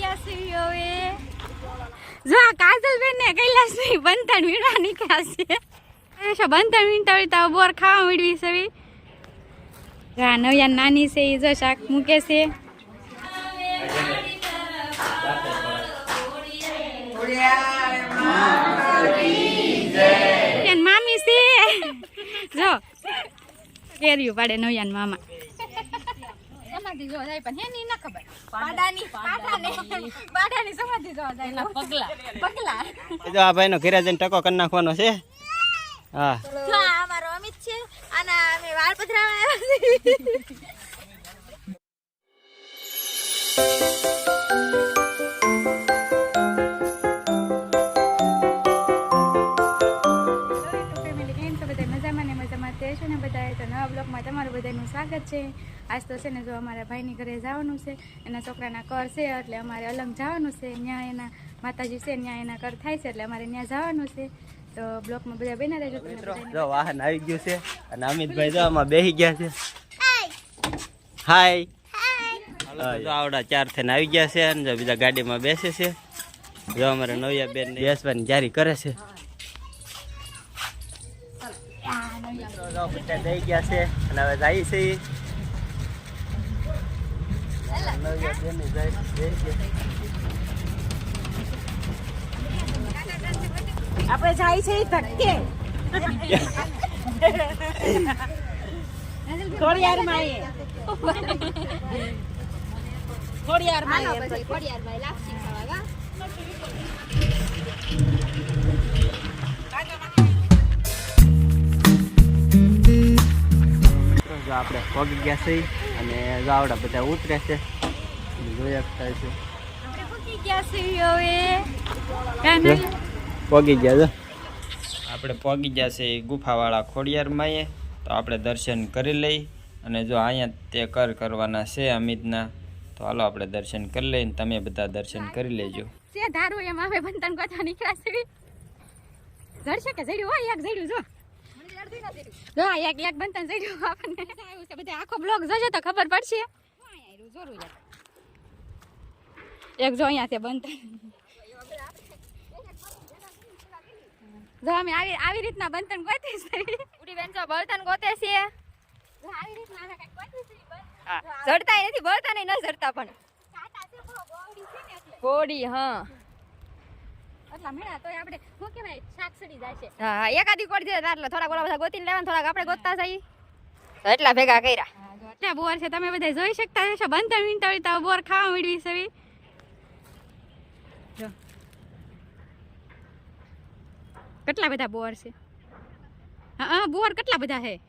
ગયા છીએ હવે જો કાજલબેન ને કૈલાસભાઈ બંધન વીણવા નીકળ્યા છે બંધન વીણતા વીણતા બોર ખાવા મીડવી છે નવ્યા નાની છે એ જો શાક મૂકે છે મામી છે જો કેરીયું પાડે નવ્યાન મામા સમાધિ જો જાય પણ હે ની ના ખબર પાડાની સમાધિ જો જાય પગલા જો આ ભાઈનો ઘરે જઈને ટકો કરી નાખવાનો છે હા જો આ અમારો અમિત છે આના અમે વાળ પધરાવા આવ્યા તમારું બધાનું સ્વાગત છે આજ તો છે ને જો અમારા ભાઈની ઘરે જવાનું છે એના છોકરાના કર છે એટલે અમારે અલગ જવાનું છે ત્યાં એના માતાજી છે ત્યાં એના કર થાય છે એટલે અમારે ત્યાં જવાનું છે તો બ્લોકમાં બધા બેના રહેજો જો વાહન આવી ગયું છે અને અમિતભાઈ જો આમાં બેસી ગયા છે હાય જો આવડા 4 થઈને આવી ગયા છે અને જો બીજા ગાડીમાં બેસે છે જો અમારે નવ્યા બેન બેસવાની જારી કરે છે બધા દઈ ગયા છે અને હવે જાય છે આપણે જાય છે ધક્કે ખોડિયાર માએ લાપસી ખાવા જો આપણે પગી ગયા છે અને જો આવડા બધા ઉતરે છે જોઈ શકતા છે પગી ગયા છે પગી ગયા જો આપણે પગી ગયા છે ગુફાવાળા ખોડિયારમાં તો આપણે દર્શન કરી લઈ અને જો અહીંયા તે કરવાના છે અમિતના તો હાલો આપણે દર્શન કરી લઈને તમે બધા દર્શન કરી લેજો છે ધારું એમ આવે બંધન ગોઠવા નીકળ્યા છે જડશે કે જડ્યું હોય એક જડ્યું જો એક બંધન જડ્યું આપણને આવ્યું છે બધા આખો બ્લોગ જોજો તો ખબર પડશે એક જો અહીંયા છે બંધન જો અમે આવી રીતના બંધન ગોતે છે ઉડી બેન જો બંધન ગોતે છે આવી રીતના કઈક ગોતે છે જડતા નથી બોલતા નહીં ન જડતા પણ કોડી હા એટલા મેળા તો આપણે શું કહેવાય શાક સડી જાય છે હા એકાદી કોડી દે એટલે થોડા બોલા બધા ગોતીને લેવાનું થોડા આપણે ગોતતા જઈએ એટલા ભેગા કર્યા એટલા બોર છે તમે બધા જોઈ શકતા હશો બંધન વીણતા વીણતા બોર ખાવા મીડવી છે જો કેટલા બધા બોર છે હા બોર કેટલા બધા છે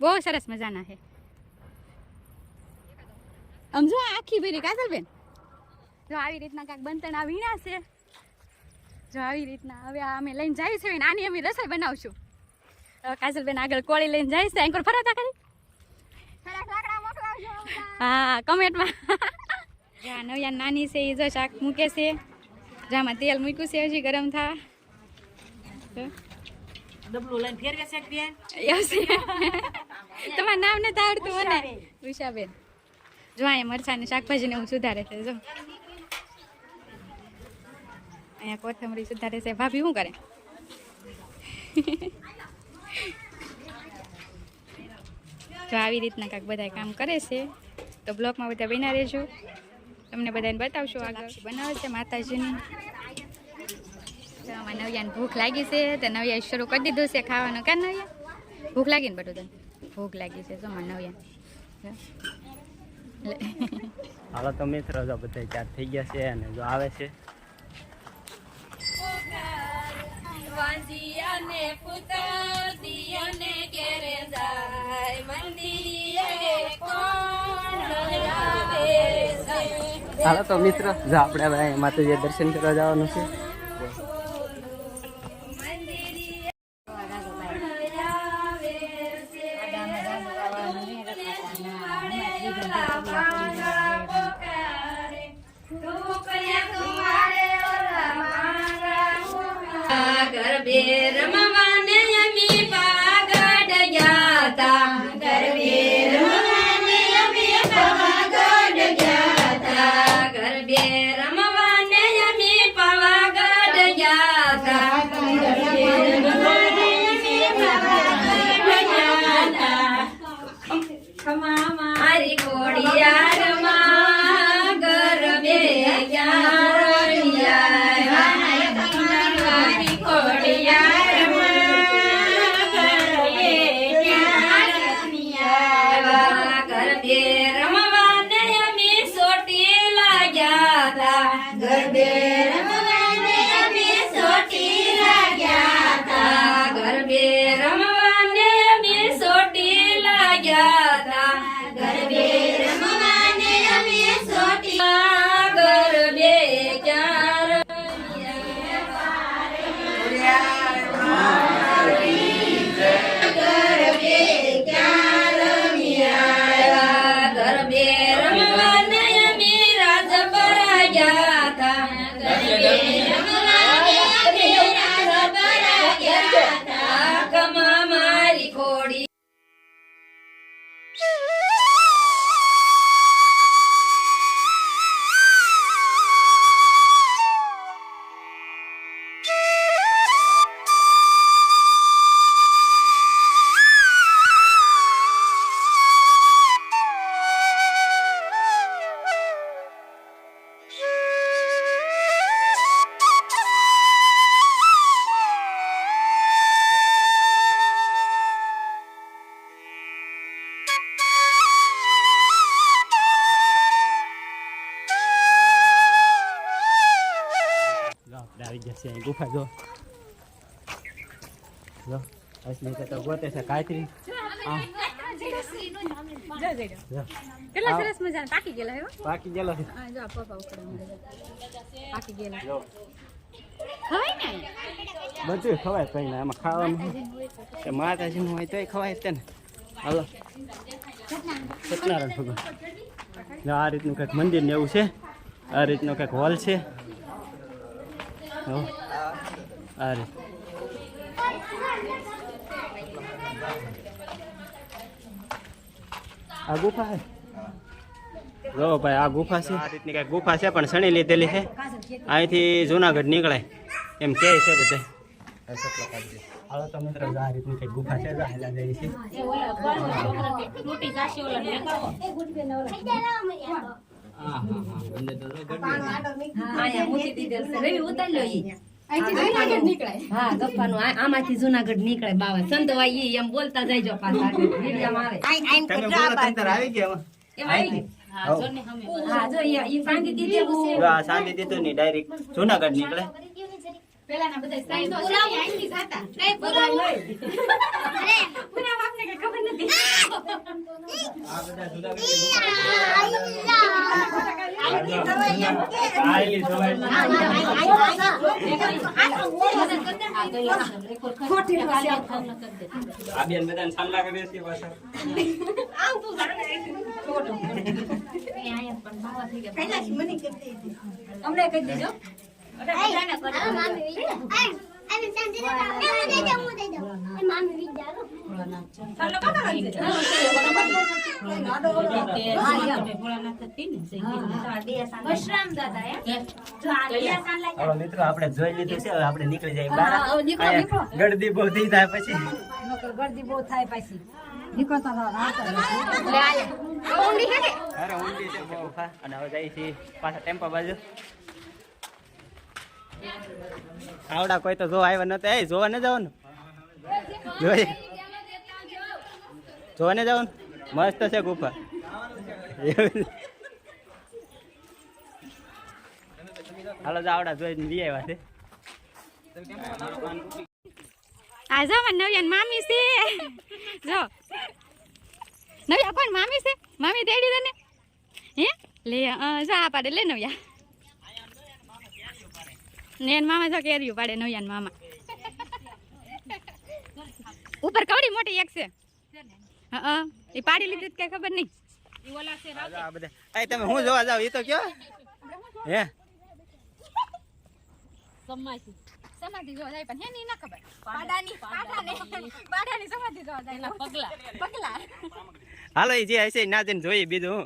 બહુ સરસ મજાના છે આમ જો આખી ભેરી કાજલબેન જો આવી રીતના કાંઈક બંધન વીણા છે જો આવી રીતના હવે અમે લઈને જાય છે આની અમે રસોઈ બનાવશું કાજલબેન આગળ કોળી લઈને જાય છે એન્કર ફરાતા કરી હા કમેન્ટમાં જ્યાં નવ્યા નાની છે એ જો શાક મૂકે છે જામાં તેલ મૂક્યું છે હજી ગરમ થા ડબલું લઈને ફેરવે છે કે તમારું નામ નથી આવડતું મને ઉષાબેન જો અહીંયા મરચાં ને શાકભાજી ને એવું સુધારે છે જો અહીંયા કોથમરી સુધારે છે ભાભી શું કરે જો આવી રીતના કાંઈક બધા કામ કરે છે તો બ્લોકમાં બધા બના રહેજો તમને બધાને બતાવશું આગળ બનાવે છે માતાજીની નવ્યાને ભૂખ લાગી છે તો નવ્યા શરૂ કરી દીધું છે ખાવાનું કાં નવ્યા ભૂખ લાગી ને બધું તને ભૂખ લાગી છે જો નવ્યા હાલો તો મિત્રો જો બધા ચાર થઈ ગયા છે અને જો આવે છે હાલો તો મિત્રો જો આપણે હવે માતાજી દર્શન કરવા જવાનું છે ખોડિયારમાં ગરબે ક્યાં રમ્યા મારી ખોડિયારમાં ગરબે ક્યાં રમ્યા ગરબે રમવાને અમે સોટી લાગ્યા તા ગરબે રમવાને અમે સોટી લાગ્યા તા ગરબે રમવાને અમે સોટી લાગ્યા તા ગરબે રમવાને અમે સોટી ગરબે ક્યાં ગરબે ક્યાં રમ્યા ગરબે રમવાને અમે રાજપરા ગયા તા ગરબે રમવાને અમે રાજપરા ગયા તા કમા મારી ખોડી આવી જશે અહીં ગુફા જો અસલી તો ગોતે છે કાતરી કેટલા સરસ મજાના પાકી ગયેલા હે પાકી ગયેલો છે હા જો પપ્પા ઉપર પાકી ગયેલા ખવાય ને બધું ખવાય કઈ ના એમાં ખાવાનું કે માતાજીનું હોય તોય ખવાય જ ને હાલો સત્યનારાયણ ભગવાન આ રીતનું કંઈક મંદિર ને એવું છે આ રીતનો કંઈક હોલ છે આ રીત આ ગુફા છે જો ભાઈ આ ગુફા છે આ રીતની કંઈક ગુફા છે પણ સણી લીધેલી છે અહીંથી જુનાગઢ નીકળાય એમ કહે છે બધા હાલો તો મિત્રો આ રીતની કંઈક ગુફા છે હાલા જાય છે આમાંથી જુનાગઢ નીકળે બાવા સંતવાઈ એમ બોલતા જઈજો પાછા આવી ગયા શાંતિ દીધું ની ડાયરેક્ટ જુનાગઢ નીકળે પેલાના બધા સાઈન તો આઈની ખાતા કઈ પુરા આપને કઈ ખબર નથી આ બધા જુનાગઢ આ બેન બધાને સામલા કરે છે પાછા આવ તું છોટો આયા પણ બાવા થઈ ગયા પહેલાથી મને કરી દીધી અમને કહી દેજો મિત્રો આપણે જોઈ લીધું છે આપણે નીકળી જાય બહાર ગળદી બહુ થઈ જાય પછી ગરદી બહુ થાય પાછી અરે ઊંડી છે બહુ અને હવે જાય છે પાછા ટેમ્પા બાજુ આવડા કોઈ તો જો આવ્યા નતા એ જોવા ન જવાનું જોવા ને જવાનું મસ્ત છે ગુફા હાલો આવડા જોઈને લઈ આવ્યા છે આ જો નવ્યાન મામી છે જો નવ્યા કોણ મામી છે મામી તેડી દે ને હે લે જો આ પાડે લે નવ્યા નેન મામા જો કેર્યું પાડે નવ્યાન મામા ઉપર કવડી મોટી એક છે હા એ પાડી લીધી કઈ ખબર નહીં આ બધા એ તમે હું જોવા જાવ એ તો કયો હે સમાધિ જોવા જાય પણ હે ની ના ખબર પાડાની સમાધિ જોવા જાય પગલા હાલો એ જે હશે ના જઈને જોઈએ બીજું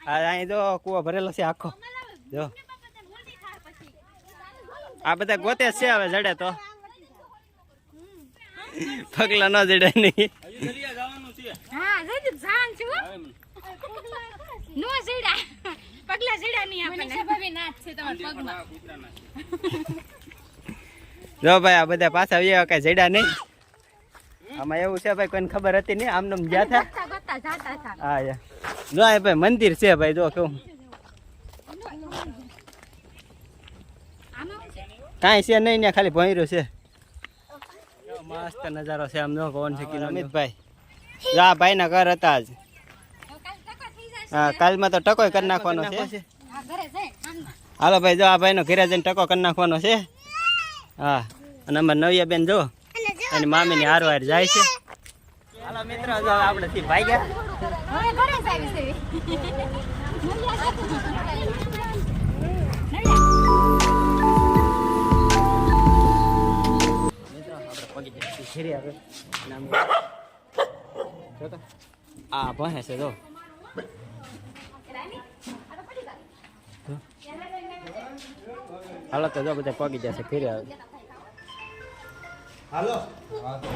અહીં જો કૂવો ભરેલો છે આખો જો આ બધા ગોતે છે હવે જડે તો પગલા ન જડે નહીં. હા જઈ જાન છું નો સીડા પગલા સીડા નહીં આપણને ભાભી નાચ છે તમારા પગમાં. જો ભાઈ આ બધા પાછા આવ્યા કઈ જડ્યા નહીં. આમાં એવું છે ભાઈ કોઈને ખબર હતી નહીં, આમને ગયા હતા. ગોતા જાતા હતા. હા યાર જો આ ભાઈ મંદિર છે ભાઈ, જો કેવું કાંઈ છે નહીં ને ખાલી ભોંયરું છે. મસ્ત નજારો છે આમ, જો પવન છે. અમિતભાઈ જો આ ભાઈના ઘર હતા આજ. હા કાલમાં તો ટકોય કરી નાખવાનો છે. હાલો ભાઈ જો આ ભાઈનો ઘરે જઈને ટકો કરી નાખવાનો છે. હા અને અમારે નવિયા બેન જો એની મામીની હારવાર જાય છે. હાલો મિત્રો જો આપણે થી ભાઈ ગયા. હવે ઘરે જ આવી છે. આ ભણે છે જો. હાલો તો જો બધા પગી જશે ઘરે આવે. હાલો હાલો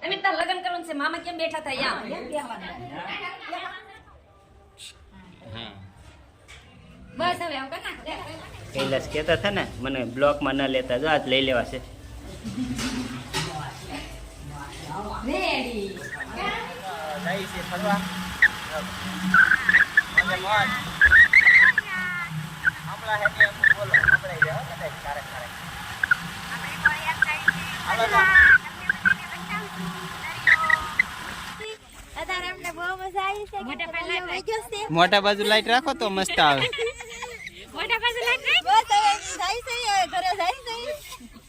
અમે તાર લગ્ન કરવાનું છે, મામા કેમ બેઠા હતા યા બસ હવે આવ કર નાખ. કૈલાસ કહેતા હતા ને મને બ્લોકમાં ન લેતા, જો આજ લઈ લેવા છે. રેડી જાય છે ફરવા. હમણાં હેડી એમ બોલો હમણાં જાવ કદાચ ક્યારેક ક્યારેક. હાલો તો અત્યારે અમને બહુ મજા આવી છે. મોટા બાજુ લાઈટ રાખો તો મસ્ત આવે. મોટા પાસે લાઈટ નહીં. બસ હવે જાય છે, હવે ઘરે જાય છે.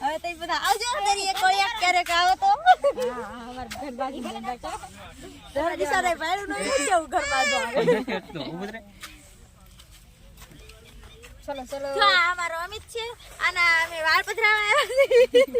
હવે તો બધા આવજો દરિયે કોઈ એક ક્યારેક આવો તો. અમાર ઘર બાજુ બેઠા. તમારા દિશાને ભાડું નહીં જવું ઘરમાં જો. ચલો ચલો. જો આ અમારો અમિત છે, આના અમે વાળ પધરાવા આવ્યા છીએ.